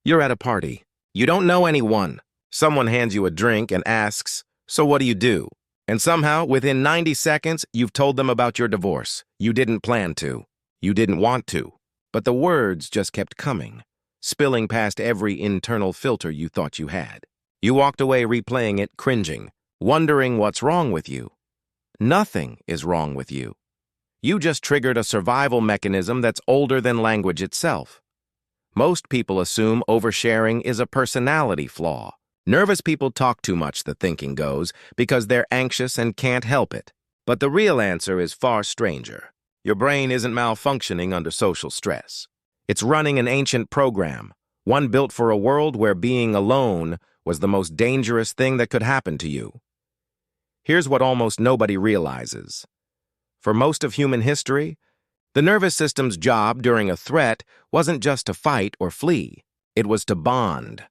You're at a party. You don't know anyone. Someone hands you a drink and asks, "So what do you do?" And somehow, within 90 seconds, you've told them about your divorce. You didn't plan to. You didn't want to. But the words just kept coming, spilling past every internal filter you thought you had. You walked away replaying it, cringing, wondering what's wrong with you. Nothing is wrong with you. You just triggered a survival mechanism that's older than language itself. Most people assume oversharing is a personality flaw. Nervous people talk too much, the thinking goes, because they're anxious and can't help it. But the real answer is far stranger. Your brain isn't malfunctioning under social stress. It's running an ancient program, one built for a world where being alone was the most dangerous thing that could happen to you. Here's what almost nobody realizes. For most of human history, the nervous system's job during a threat wasn't just to fight or flee, it was to bond.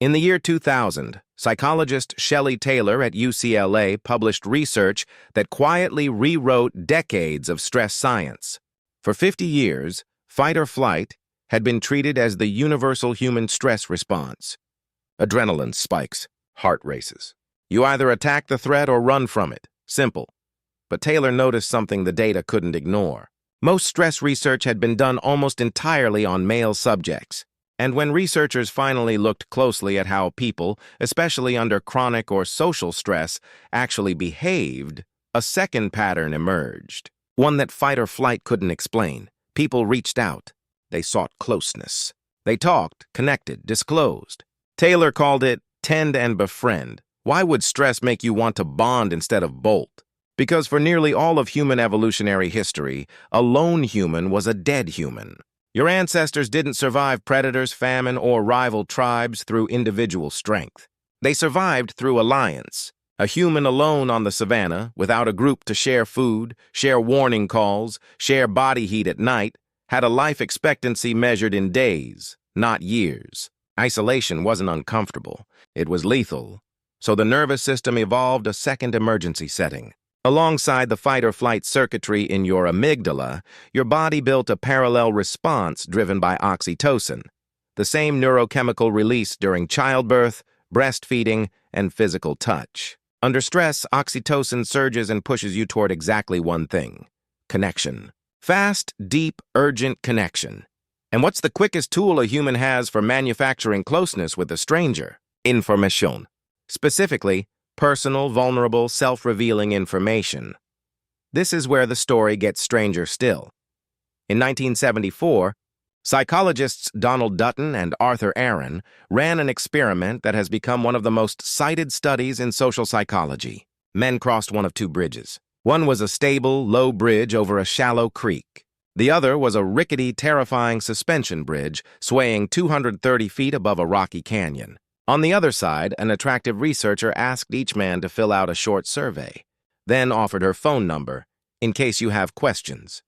In the year 2000, psychologist Shelley Taylor at UCLA published research that quietly rewrote decades of stress science. For 50 years, fight or flight had been treated as the universal human stress response. Adrenaline spikes, heart races. You either attack the threat or run from it. Simple. But Taylor noticed something the data couldn't ignore. Most stress research had been done almost entirely on male subjects. And when researchers finally looked closely at how people, especially under chronic or social stress, actually behaved, a second pattern emerged. One that fight or flight couldn't explain. People reached out. They sought closeness. They talked, connected, disclosed. Taylor called it tend and befriend. Why would stress make you want to bond instead of bolt? Because for nearly all of human evolutionary history, a lone human was a dead human. Your ancestors didn't survive predators, famine, or rival tribes through individual strength. They survived through alliance. A human alone on the savannah, without a group to share food, share warning calls, share body heat at night, had a life expectancy measured in days, not years. Isolation wasn't uncomfortable. It was lethal. So the nervous system evolved a second emergency setting. Alongside the fight-or-flight circuitry in your amygdala, your body built a parallel response driven by oxytocin, the same neurochemical release during childbirth, breastfeeding, and physical touch. Under stress, oxytocin surges and pushes you toward exactly one thing: connection. Fast, deep, urgent connection. And what's the quickest tool a human has for manufacturing closeness with a stranger? Information. Specifically, personal, vulnerable, self-revealing information. This is where the story gets stranger still. In 1974, psychologists Donald Dutton and Arthur Aaron ran an experiment that has become one of the most cited studies in social psychology. Men crossed one of two bridges. One was a stable, low bridge over a shallow creek. The other was a rickety, terrifying suspension bridge swaying 230 feet above a rocky canyon. On the other side, an attractive researcher asked each man to fill out a short survey, then offered her phone number, in case you have questions.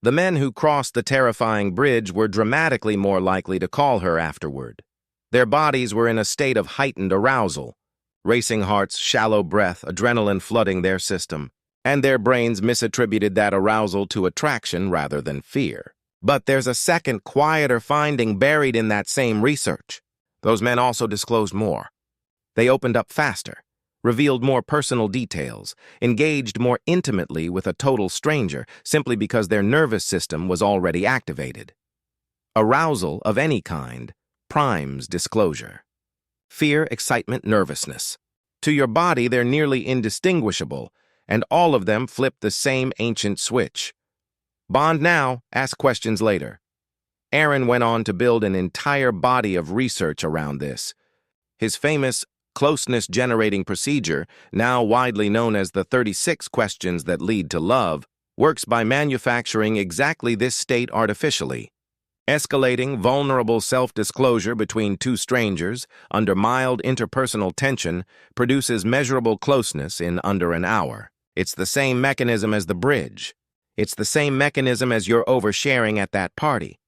The men who crossed the terrifying bridge were dramatically more likely to call her afterward. Their bodies were in a state of heightened arousal, racing hearts, shallow breath, adrenaline flooding their system, and their brains misattributed that arousal to attraction rather than fear. But there's a second, quieter finding buried in that same research. Those men also disclosed more. They opened up faster, revealed more personal details, engaged more intimately with a total stranger simply because their nervous system was already activated. Arousal of any kind primes disclosure. Fear, excitement, nervousness. To your body, they're nearly indistinguishable, and all of them flip the same ancient switch. Bond now, ask questions later. Aaron went on to build an entire body of research around this. His famous closeness-generating procedure, now widely known as the 36 questions that lead to love, works by manufacturing exactly this state artificially. Escalating vulnerable self-disclosure between two strangers under mild interpersonal tension produces measurable closeness in under an hour. It's the same mechanism as the bridge. It's the same mechanism as your oversharing at that party.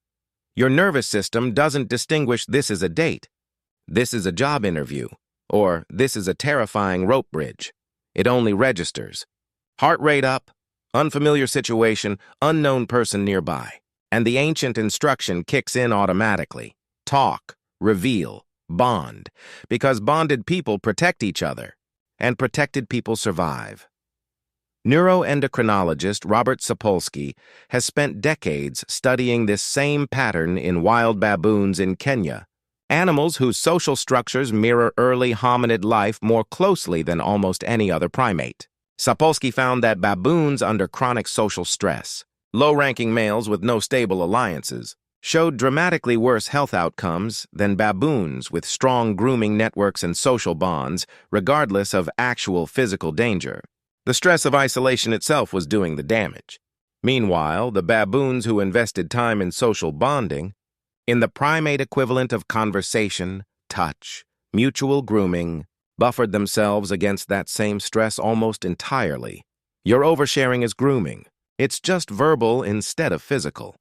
Your nervous system doesn't distinguish this is a date, this is a job interview, or this is a terrifying rope bridge. It only registers. Heart rate up, unfamiliar situation, unknown person nearby. And the ancient instruction kicks in automatically. talk, reveal, bond, because bonded people protect each other, and protected people survive. Neuroendocrinologist Robert Sapolsky has spent decades studying this same pattern in wild baboons in Kenya, animals whose social structures mirror early hominid life more closely than almost any other primate. Sapolsky found that baboons under chronic social stress, low-ranking males with no stable alliances, showed dramatically worse health outcomes than baboons with strong grooming networks and social bonds, regardless of actual physical danger. The stress of isolation itself was doing the damage. Meanwhile, the baboons who invested time in social bonding, in the primate equivalent of conversation, touch, mutual grooming, buffered themselves against that same stress almost entirely. Your oversharing is grooming. It's just verbal instead of physical.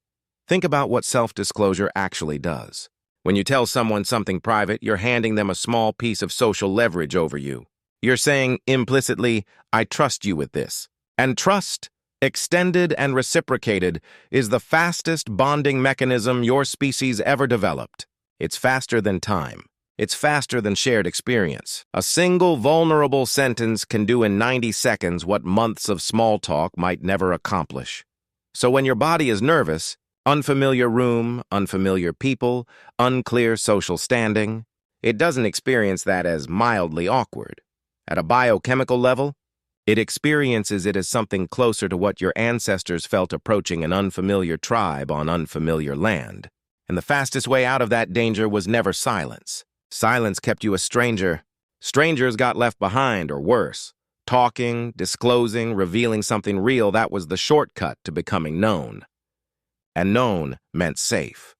Think about what self-disclosure actually does. When you tell someone something private, you're handing them a small piece of social leverage over you. You're saying implicitly, I trust you with this. And trust, extended and reciprocated, is the fastest bonding mechanism your species ever developed. It's faster than time. It's faster than shared experience. A single vulnerable sentence can do in 90 seconds what months of small talk might never accomplish. So when your body is nervous, unfamiliar room, unfamiliar people, unclear social standing, it doesn't experience that as mildly awkward. At a biochemical level, it experiences it as something closer to what your ancestors felt approaching an unfamiliar tribe on unfamiliar land. And the fastest way out of that danger was never silence. Silence kept you a stranger. Strangers got left behind, or worse. Talking, disclosing, revealing something real, that was the shortcut to becoming known. And known meant safe.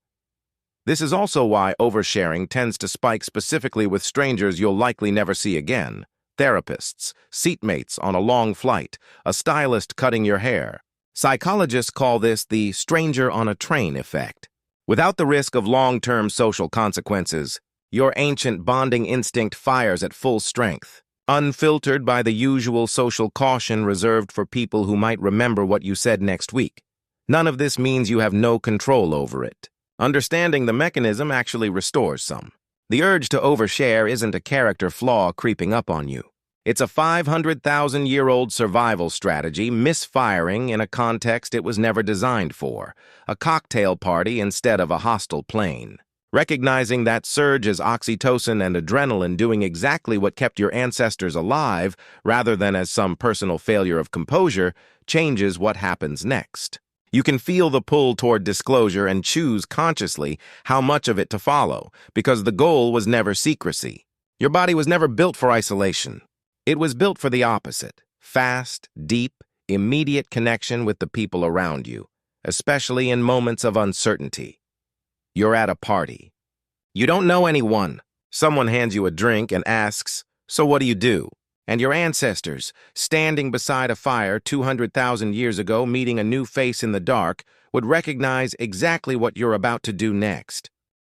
This is also why oversharing tends to spike specifically with strangers you'll likely never see again. Therapists, seatmates on a long flight, a stylist cutting your hair. Psychologists call this the stranger on a train effect. Without the risk of long-term social consequences, your ancient bonding instinct fires at full strength, unfiltered by the usual social caution reserved for people who might remember what you said next week. None of this means you have no control over it. Understanding the mechanism actually restores some. The urge to overshare isn't a character flaw creeping up on you. It's a 500,000-year-old survival strategy misfiring in a context it was never designed for, a cocktail party instead of a hostile plane. Recognizing that surge as oxytocin and adrenaline doing exactly what kept your ancestors alive, rather than as some personal failure of composure, changes what happens next. You can feel the pull toward disclosure and choose consciously how much of it to follow, because the goal was never secrecy. Your body was never built for isolation. It was built for the opposite: fast, deep, immediate connection with the people around you, especially in moments of uncertainty. You're at a party. You don't know anyone. Someone hands you a drink and asks, "So what do you do?" And your ancestors, standing beside a fire 200,000 years ago, meeting a new face in the dark, would recognize exactly what you're about to do next.